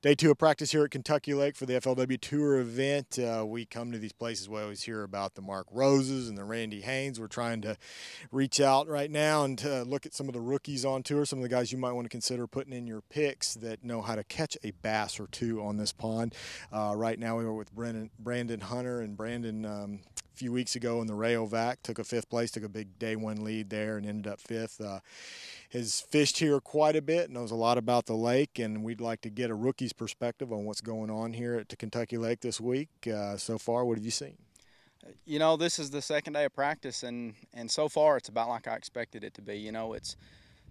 Day two of practice here at Kentucky Lake for the FLW Tour event. We come to these places, we always hear about the Mark Roses and the Randy Haynes. We're trying to reach out right now and look at some of the rookies on tour, some of the guys you might want to consider putting in your picks that know how to catch a bass or two on this pond. Right now we were with Brandon Hunter, and Brandon a few weeks ago in the Rayovac took a fifth place, took a big day one lead there and ended up fifth. Has fished here quite a bit, knows a lot about the lake, and we'd like to get a rookie's perspective on what's going on here at the Kentucky Lake this week. So far, what have you seen? You know, this is the second day of practice, and so far it's about like I expected it to be. You know, it's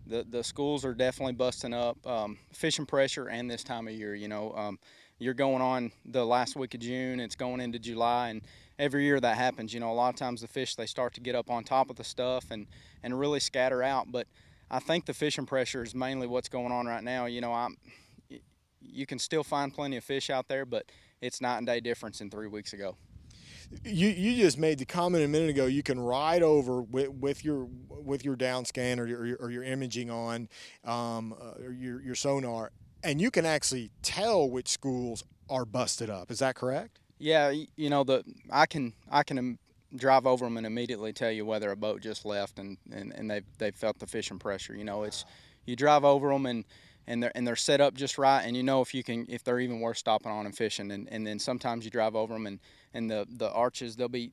the schools are definitely busting up, fishing pressure, and this time of year. You know, you're going on the last week of June, it's going into July, and every year that happens. You know, a lot of times the fish, they start to get up on top of the stuff and really scatter out, but I think the fishing pressure is mainly what's going on right now. You know, you can still find plenty of fish out there, but it's night and day difference in 3 weeks ago. You just made the comment a minute ago. You can ride over with your down scan or your imaging on or your sonar, and you can actually tell which schools are busted up. Is that correct? Yeah, you know, I can drive over them and immediately tell you whether a boat just left and they felt the fishing pressure. You know, it's you drive over them and they're set up just right, and you know if they're even worth stopping on and fishing. And then sometimes you drive over them and the arches, they'll be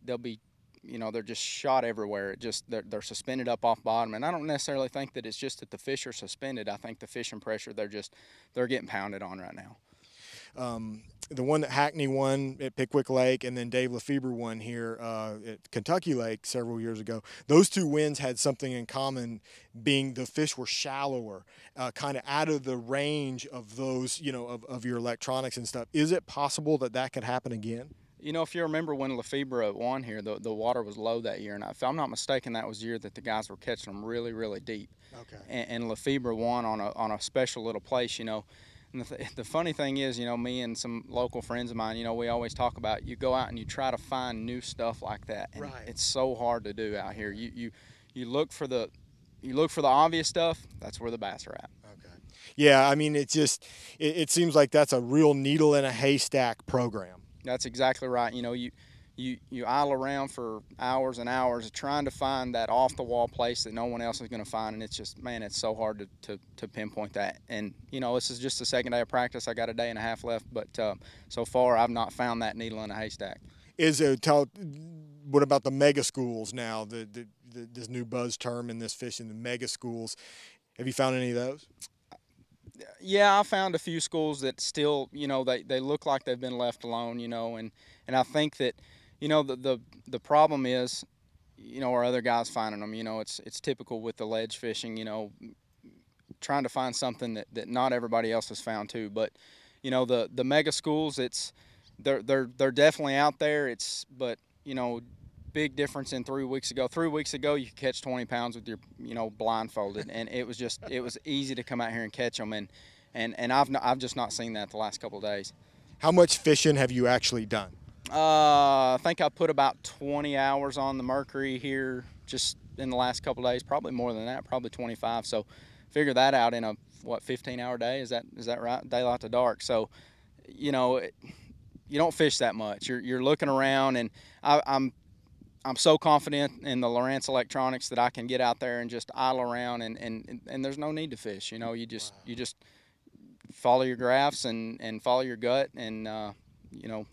you know, they're just shot everywhere. They're suspended up off bottom, and I don't necessarily think that it's just that the fish are suspended. I think the fishing pressure, they're getting pounded on right now. The one that Hackney won at Pickwick Lake, and then Dave Lefebvre won here at Kentucky Lake several years ago. Those two wins had something in common, being the fish were shallower, kind of out of the range of those, you know, of your electronics and stuff. Is it possible that could happen again? You know, if you remember when Lefebvre won here, the water was low that year, and if I'm not mistaken, that was the year that the guys were catching them really, really deep. Okay. And Lefebvre won on a special little place, you know. And the funny thing is, you know, me and some local friends of mine, you know, we always talk about you go out and you try to find new stuff like that, and right. It's so hard to do out here. You look for the obvious stuff. That's where the bass are at. Okay. Yeah, I mean, it seems like that's a real needle in a haystack program. That's exactly right. You know, you idle around for hours and hours trying to find that off-the-wall place that no one else is going to find, and it's just, man, it's so hard to pinpoint that. And, you know, this is just the second day of practice. I got a day and a half left, but so far I've not found that needle in a haystack. What about the mega schools now, this new buzz term in this fishing, the mega schools? Have you found any of those? Yeah, I found a few schools that still, you know, they look like they've been left alone, you know, and I think that, you know, the problem is, you know, are other guys finding them. You know, it's typical with the ledge fishing, you know, trying to find something that not everybody else has found too. But, you know, the mega schools, they're definitely out there. But, you know, big difference in 3 weeks ago. 3 weeks ago, you could catch 20 pounds with your, you know, blindfolded, and it was easy to come out here and catch them. And I've just not seen that the last couple of days. How much fishing have you actually done? I think I put about 20 hours on the Mercury here just in the last couple of days. Probably more than that, probably 25. So figure that out in a 15-hour day. Is that right? Daylight to dark. So, you know, you don't fish that much. You're looking around, and I'm so confident in the Lowrance electronics that I can get out there and just idle around, and there's no need to fish. You know, you just follow your graphs and follow your gut, and you know,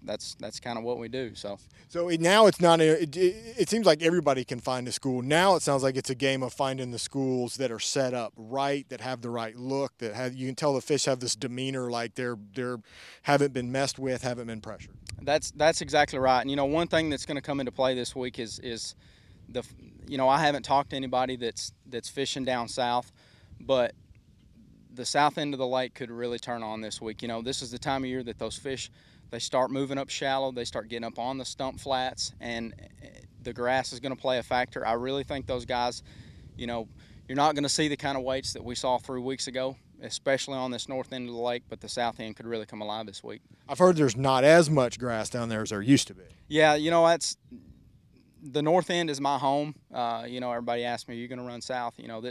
that's kind of what we do. So now it's not it seems like everybody can find a school. Now it sounds like it's a game of finding the schools that are set up right, that have the right look, you can tell the fish have this demeanor like they're haven't been messed with, haven't been pressured. That's exactly right. And you know, one thing that's going to come into play this week is you know, I haven't talked to anybody that's fishing down south, but the south end of the lake could really turn on this week. You know, this is the time of year that those fish, they start moving up shallow, they start getting up on the stump flats, and the grass is going to play a factor. I really think those guys, you know, you're not going to see the kind of weights that we saw 3 weeks ago, especially on this north end of the lake, but the south end could really come alive this week. I've heard there's not as much grass down there as there used to be. Yeah, you know, the north end is my home. You know, everybody asks me, are you going to run south? You know,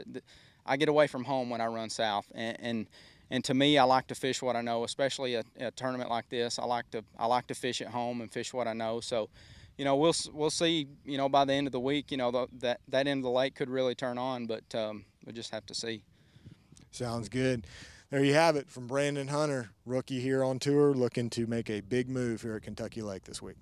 I get away from home when I run south, and And to me, I like to fish what I know, especially a tournament like this. I like to fish at home and fish what I know. So, you know, we'll see. You know, by the end of the week, you know, that end of the lake could really turn on, but we'll just have to see. Sounds good. There you have it from Brandon Hunter, rookie here on tour, looking to make a big move here at Kentucky Lake this week.